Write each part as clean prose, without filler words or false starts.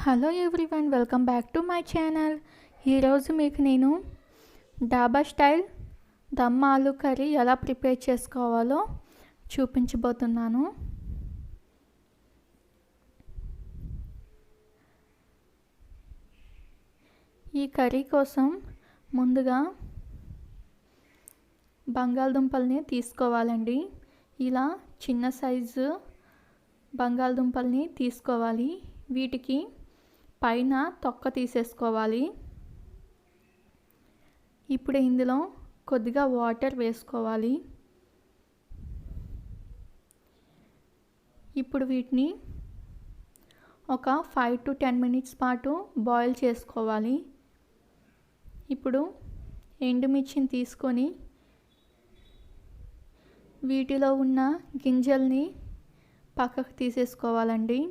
Hello everyone, welcome back to my channel. ఈరోజు మీకు నేను డాబా స్టైల్ దమ్ ఆలు కర్రీ ఎలా ప్రిపేర్ చేసుకోవాలో చూపించబోతున్నాను. ఈ కర్రీ కోసం ముందుగా బంగాళదుంపల్ని తీసుకోవాలండి. ఇలా చిన్న సైజు బంగాళదుంపల్ని తీసుకోవాలి. వీటికి పైన తొక్క తీసేసుకోవాలి. ఇప్పుడు ఇందులో కొద్దిగా వాటర్ వేసుకోవాలి. ఇప్పుడు వీటిని ఒక 5 to 10 minutes పాటు బాయిల్ చేసుకోవాలి. ఇప్పుడు ఎండుమిర్చిని తీసుకొని వీటిలో ఉన్న గింజల్ని పక్కకు తీసేసుకోవాలండి.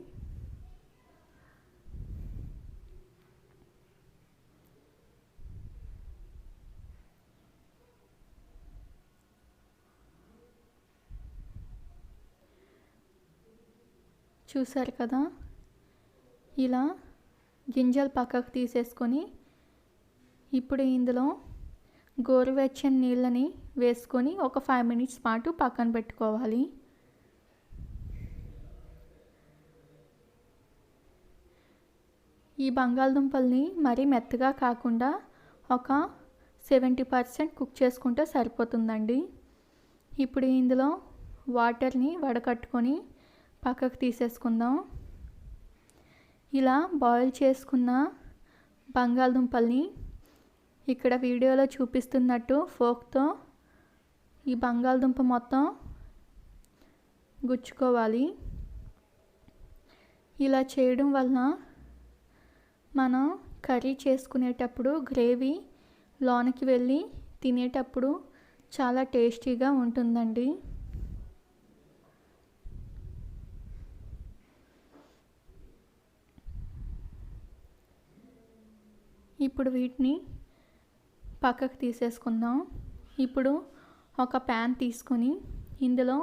చూసారు కదా, ఇలా గింజలు పక్కకు తీసేసుకొని ఇప్పుడు ఇందులో గోరువెచ్చని నీళ్ళని వేసుకొని ఒక 5 minutes పాటు పక్కన పెట్టుకోవాలి. ఈ బంగాళదుంపల్ని మరీ మెత్తగా కాకుండా ఒక 70% కుక్ చేసుకుంటే సరిపోతుందండి. ఇప్పుడు ఇందులో వాటర్ని వడకట్టుకొని పక్కకు తీసేసుకుందాం. ఇలా బాయిల్ చేసుకున్న బంగాళదుంపల్ని ఇక్కడ వీడియోలో చూపిస్తున్నట్టు ఫోక్తో ఈ బంగాళదుంప మొత్తం గుచ్చుకోవాలి. ఇలా చేయడం వలన మనం కర్రీ చేసుకునేటప్పుడు గ్రేవీ లోనికి వెళ్ళి తినేటప్పుడు చాలా టేస్టీగా ఉంటుందండి. ఇప్పుడు వీటిని పక్కకు తీసేసుకుందాం. ఇప్పుడు ఒక ప్యాన్ తీసుకొని ఇందులో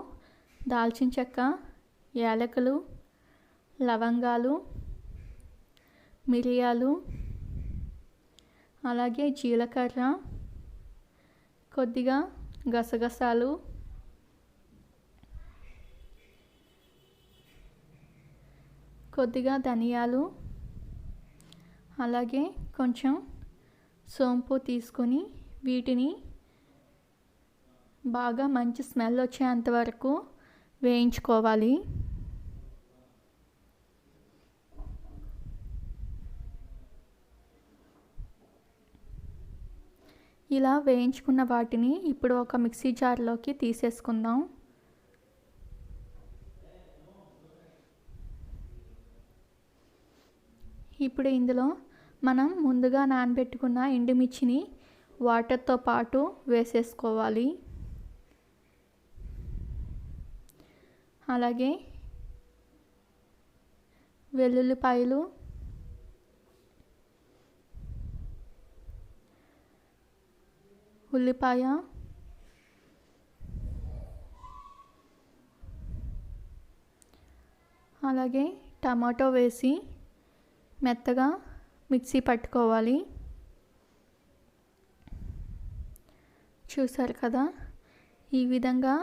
దాల్చిన చెక్క, యాలకులు, లవంగాలు, మిరియాలు, అలాగే జీలకర్ర, కొద్దిగా గసగసాలు, కొద్దిగా ధనియాలు, అలాగే కొంచెం సోంపు తీసుకొని వీటిని బాగా మంచి స్మెల్ వచ్చేంత వరకు వేయించుకోవాలి. ఇలా వేయించుకున్న వాటిని ఇప్పుడు ఒక మిక్సీ జార్లోకి తీసేసుకుందాం. ఇప్పుడు ఇందులో మనం ముందుగా నానబెట్టుకున్న ఎండుమిర్చిని వాటర్తో పాటు వేసేసుకోవాలి. అలాగే వెల్లుల్లిపాయలు, ఉల్లిపాయ, అలాగే టమాటో వేసి మెత్తగా మిక్సీ పట్టుకోవాలి. చూసారు కదా, ఈ విధంగా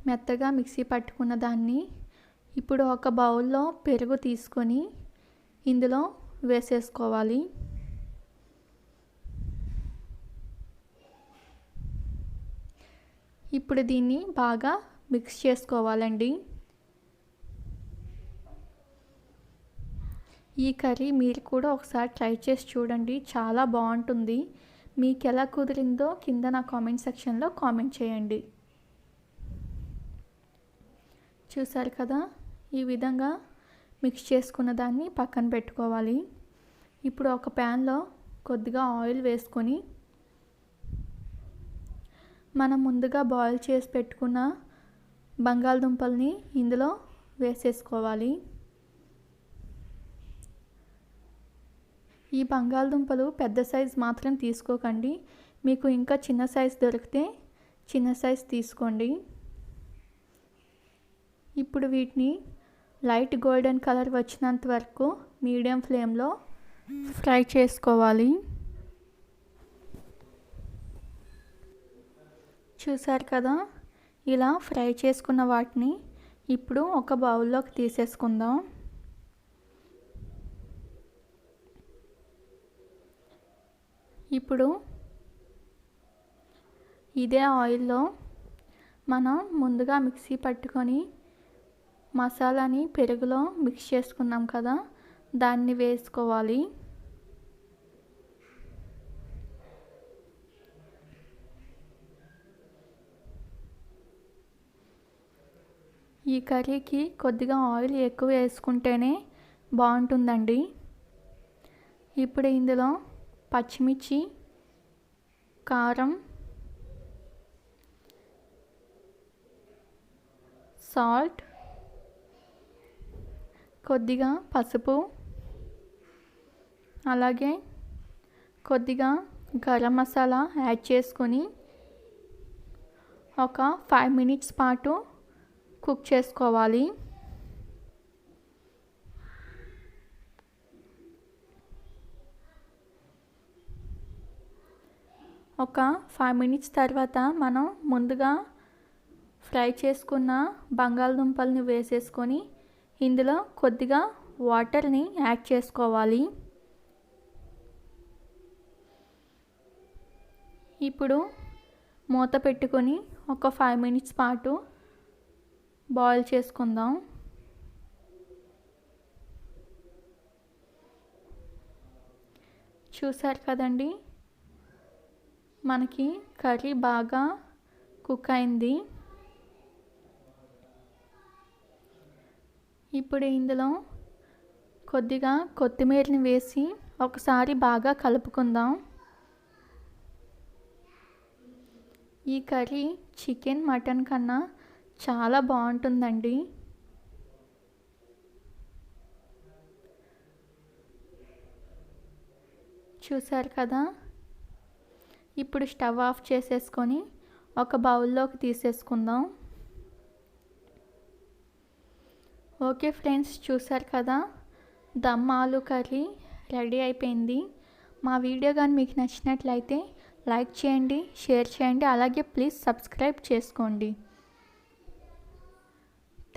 మెత్తగా మిక్సీ పట్టుకున్న దాన్ని ఇప్పుడు ఒక బౌల్లో పెరుగు తీసుకొని ఇందులో వేసేసుకోవాలి. ఇప్పుడు దీన్ని బాగా మిక్స్ చేసుకోవాలండి. ఈ కర్రీ మీరు కూడా ఒకసారి ట్రై చేసి చూడండి, చాలా బాగుంటుంది. మీకు ఎలా కుదిరిందో కింద నా కామెంట్ సెక్షన్లో కామెంట్ చేయండి. చూసారు కదా, ఈ విధంగా మిక్స్ చేసుకున్న దాన్ని పక్కన పెట్టుకోవాలి. ఇప్పుడు ఒక ప్యాన్లో కొద్దిగా ఆయిల్ వేసుకొని మనం ముందుగా బాయిల్ చేసి పెట్టుకున్న బంగాళదుంపల్ని ఇందులో వేసేసుకోవాలి. ఈ బంగాళదుంపలు పెద్ద సైజ్ మాత్రం తీసుకోకండి, మీకు ఇంకా చిన్న సైజ్ దొరికితే చిన్న సైజ్ తీసుకోండి. ఇప్పుడు వీటిని లైట్ గోల్డెన్ కలర్ వచ్చినంత వరకు మీడియం ఫ్లేమ్లో ఫ్రై చేసుకోవాలి. చూసారు కదా, ఇలా ఫ్రై చేసుకున్న వాటిని ఇప్పుడు ఒక బౌల్లోకి తీసేసుకుందాం. ఇప్పుడు ఇదే ఆయిల్లో మనం ముందుగా మిక్సీ పట్టుకొని మసాలాని పెరుగులో మిక్స్ చేసుకున్నాం కదా, దాన్ని వేసుకోవాలి. ఈ కర్రీకి కొద్దిగా ఆయిల్ ఎక్కువ వేసుకుంటేనే బాగుంటుందండి. ఇప్పుడు ఇందులో పచ్చిమిర్చి, కారం, సాల్ట్, కొద్దిగా పసుపు, అలాగే కొద్దిగా గరం మసాలా యాడ్ చేసుకొని ఒక 5 మినిట్స్ పాటు కుక్ చేసుకోవాలి. ఒక 5 మినిట్స్ తర్వాత మనం ముందుగా ఫ్రై చేసుకున్న బంగాళదుంపల్ని వేసేసుకొని ఇందులో కొద్దిగా వాటర్ని యాడ్ చేసుకోవాలి. ఇప్పుడు మూత పెట్టుకొని ఒక 5 మినిట్స్ పాటు బాయిల్ చేసుకుందాం. చూసారు కదండి, మనకి కర్రీ బాగా కుక్ అయింది. ఇప్పుడు ఇందులో కొద్దిగా కొత్తిమీరని వేసి ఒకసారి బాగా కలుపుకుందాం. ఈ కర్రీ చికెన్, మటన్ కన్నా చాలా బాగుంటుందండి. చూసారు కదా, ఇప్పుడు స్టవ్ ఆఫ్ చేసేసుకొని ఒక బౌల్లోకి తీసేసుకుందాం. ఓకే ఫ్రెండ్స్, చూసారు కదా, దమ్ ఆలు కర్రీ రెడీ అయిపోయింది. మా వీడియో కానీ మీకు నచ్చినట్లయితే లైక్ చేయండి, షేర్ చేయండి, అలాగే ప్లీజ్ సబ్స్క్రైబ్ చేసుకోండి.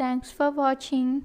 Thanks for watching.